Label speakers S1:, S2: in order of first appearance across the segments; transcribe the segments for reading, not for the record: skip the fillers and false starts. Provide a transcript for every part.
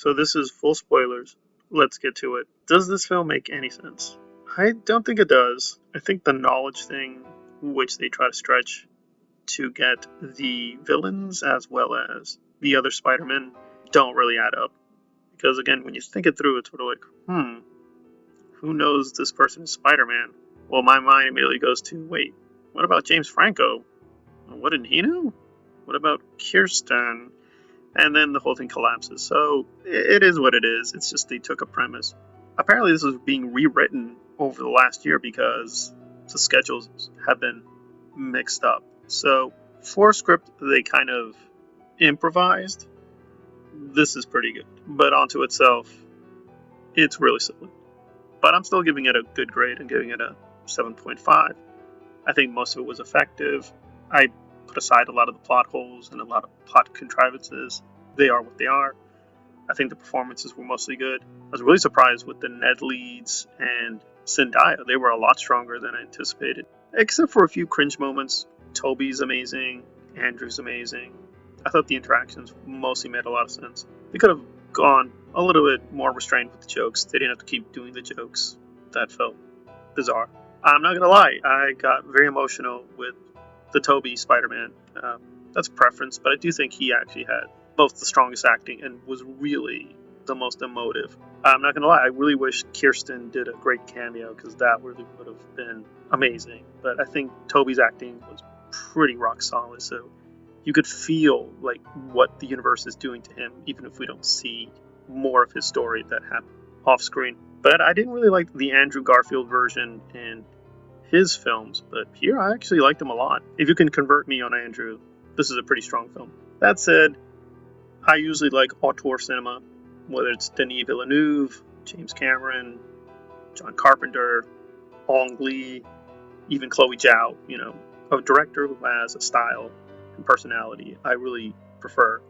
S1: So this is full spoilers. Let's get to it. Does this film make any sense? I don't think it does. I think the knowledge thing, which they try to stretch to get the villains as well as the other Spider-Men, don't really add up. Because again, when you think it through, it's sort of like, who knows this person is Spider-Man? Well, my mind immediately goes to, wait, what about James Franco? What didn't he know? What about Kirsten? And then the whole thing collapses. So it is what it is. It's just they took a premise. Apparently, this was being rewritten over the last year because the schedules have been mixed up. So for a script they kind of improvised, this is pretty good. But onto itself, it's really silly. But I'm still giving it a good grade and giving it a 7.5. I think most of it was effective. I put aside a lot of the plot holes and a lot of plot contrivances. They are what they are. I think the performances were mostly good. I was really surprised with the Ned leads and Zendaya. They were a lot stronger than I anticipated. Except for a few cringe moments. Toby's amazing. Andrew's amazing. I thought the interactions mostly made a lot of sense. They could have gone a little bit more restrained with the jokes. They didn't have to keep doing the jokes. That felt bizarre. I'm not gonna lie, I got very emotional with the Toby Spider-Man. That's preference, but I do think he actually had both the strongest acting and was really the most emotive. I'm not gonna lie, I really wish Kirsten did a great cameo because that really would have been amazing. But I think Toby's acting was pretty rock solid, so you could feel like what the universe is doing to him, even if we don't see more of his story that happened off screen. But I didn't really like the Andrew Garfield version in his films, but here I actually liked him a lot. If you can convert me on Andrew, this is a pretty strong film. That said, I usually like auteur cinema, whether it's Denis Villeneuve, James Cameron, John Carpenter, Ang Lee, even Chloe Zhao, a director who has a style and personality I really prefer.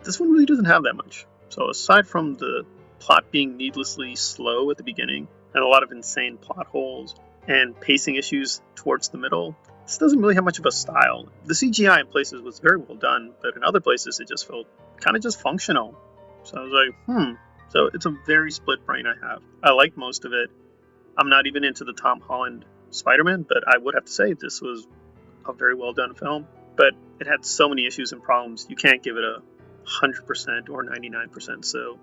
S1: This one really doesn't have that much. So aside from the plot being needlessly slow at the beginning and a lot of insane plot holes and pacing issues towards the middle, this doesn't really have much of a style. The CGI in places was very well done, but in other places it just felt kind of just functional. So I was like, So it's a very split brain I have. I liked most of it. I'm not even into the Tom Holland Spider-Man, but I would have to say this was a very well done film. But it had so many issues and problems, you can't give it a 100% or 99%. So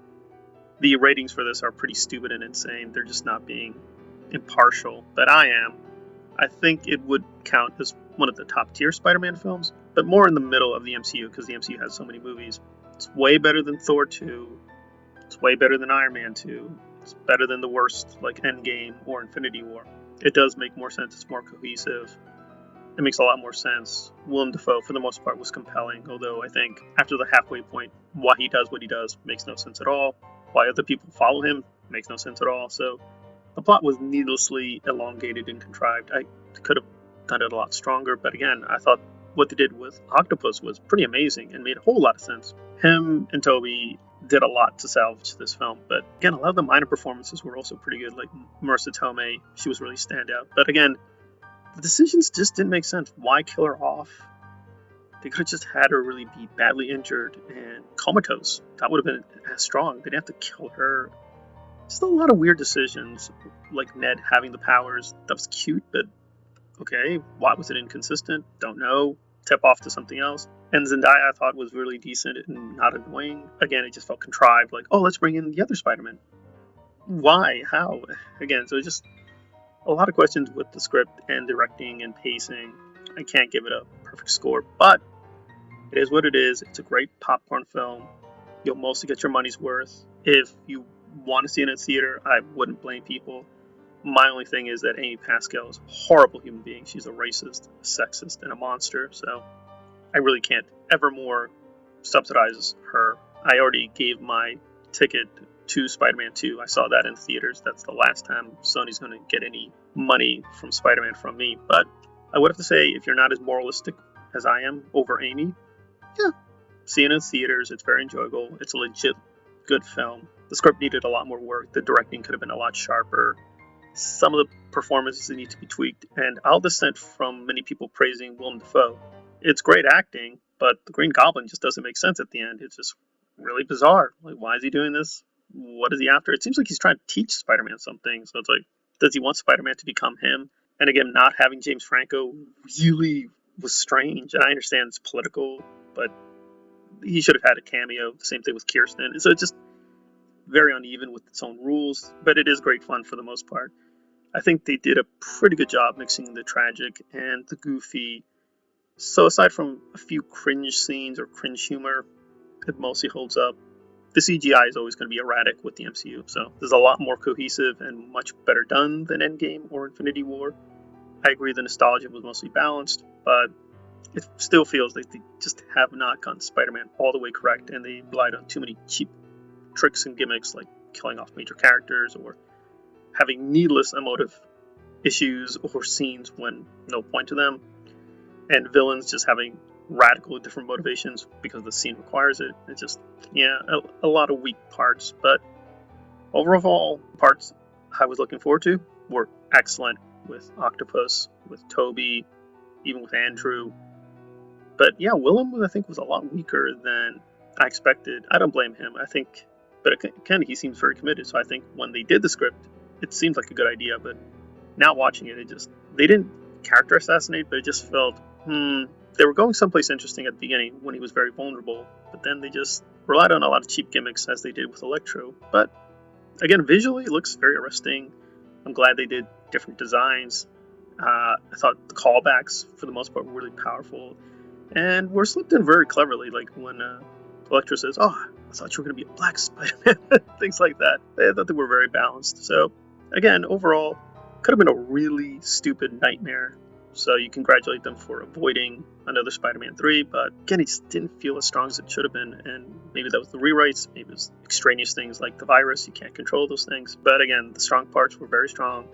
S1: the ratings for this are pretty stupid and insane. They're just not being impartial, but I am. I think it would count as one of the top tier Spider-Man films, but more in the middle of the MCU because the MCU has so many movies. It's way better than Thor 2. It's way better than Iron Man 2. It's better than the worst like Endgame or Infinity War. It does make more sense. It's more cohesive. It makes a lot more sense. Willem Dafoe, for the most part, was compelling, although I think after the halfway point, why he does what he does makes no sense at all. Why other people follow him makes no sense at all. So the plot was needlessly elongated and contrived. I could have done it a lot stronger, but again, I thought what they did with Octopus was pretty amazing and made a whole lot of sense. Him and Toby did a lot to salvage this film, but again, a lot of the minor performances were also pretty good, like Marissa Tomei, she was really standout. But again, the decisions just didn't make sense. Why kill her off? They could have just had her really be badly injured and comatose. That would have been as strong. They didn't have to kill her. Just a lot of weird decisions, like Ned having the powers. That was cute, but okay, why was it inconsistent? Don't know. Tip off to something else. And Zendaya I thought was really decent and not annoying. Again, it just felt contrived, like, oh, let's bring in the other Spider-Man. Why? How? Again, so just a lot of questions with the script and directing and pacing. I can't give it a perfect score, but it is what it is. It's a great popcorn film. You'll mostly get your money's worth. If you want to see it in a theater, I wouldn't blame people. My only thing is that Amy Pascal is a horrible human being. She's a racist, a sexist, and a monster, so I really can't ever more subsidize her. I already gave my ticket to Spider-Man 2. I saw that in theaters. That's the last time Sony's going to get any money from Spider-Man from me. But I would have to say, if you're not as moralistic as I am over Amy, yeah, see it in theaters. It's very enjoyable. It's a legit good film. The script needed a lot more work. The directing could have been a lot sharper. Some of the performances need to be tweaked. And I'll dissent from many people praising Willem Dafoe. It's great acting, but the Green Goblin just doesn't make sense at the end. It's just really bizarre. Like, why is he doing this? What is he after? It seems like he's trying to teach Spider-Man something. So it's like, does he want Spider-Man to become him? And again, not having James Franco really was strange. And I understand it's political, but he should have had a cameo. The same thing with Kirsten. So it's just very uneven with its own rules, but it is great fun for the most part. I think they did a pretty good job mixing the tragic and the goofy. So aside from a few cringe scenes or cringe humor, it mostly holds up. The CGI is always going to be erratic with the MCU, so there's a lot more cohesive and much better done than Endgame or Infinity War. I agree the nostalgia was mostly balanced, but it still feels like they just have not gotten Spider-Man all the way correct, and they relied on too many cheap tricks and gimmicks like killing off major characters or having needless emotive issues or scenes when no point to them, and villains just having radical different motivations because the scene requires it. It's just, yeah, a lot of weak parts, but overall, parts I was looking forward to were excellent with Octopus, with Toby, even with Andrew. But yeah, Willem, I think, was a lot weaker than I expected. I don't blame him. I think, but again, he seems very committed. So I think when they did the script, it seemed like a good idea. But now watching it, they didn't character assassinate, but it just felt, they were going someplace interesting at the beginning when he was very vulnerable. But then they just relied on a lot of cheap gimmicks as they did with Electro. But again, visually, it looks very arresting. I'm glad they did different designs. I thought the callbacks, for the most part, were really powerful and were slipped in very cleverly. Like when Electro says, "Oh, I thought you were going to be a black Spider-Man," things like that. I thought they were very balanced. So, again, overall, could have been a really stupid nightmare. So you congratulate them for avoiding another Spider-Man 3, but again, it just didn't feel as strong as it should have been, and maybe that was the rewrites, maybe it was extraneous things like the virus, you can't control those things, but again, the strong parts were very strong.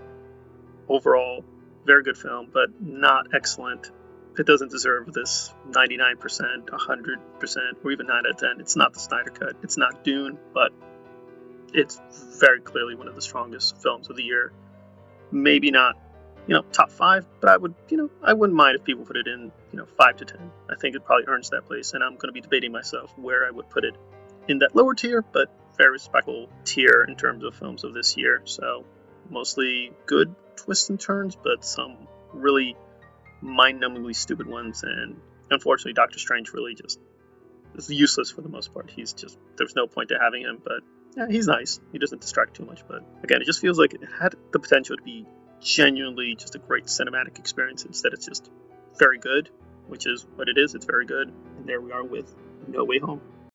S1: Overall, very good film, but not excellent. It doesn't deserve this 99%, 100%, or even 9 out of 10. It's not the Snyder Cut, it's not Dune, but it's very clearly one of the strongest films of the year. Maybe not top 5, but I wouldn't mind if people put it in, 5 to 10. I think it probably earns that place, and I'm going to be debating myself where I would put it in that lower tier, but very respectable tier in terms of films of this year. So mostly good twists and turns, but some really mind-numbingly stupid ones, and unfortunately Doctor Strange really just is useless for the most part. There's no point to having him, but yeah, he's nice. He doesn't distract too much, but again, it just feels like it had the potential to be genuinely just a great cinematic experience. Instead, it's just very good, which is what it is. It's very good. And there we are with No Way Home.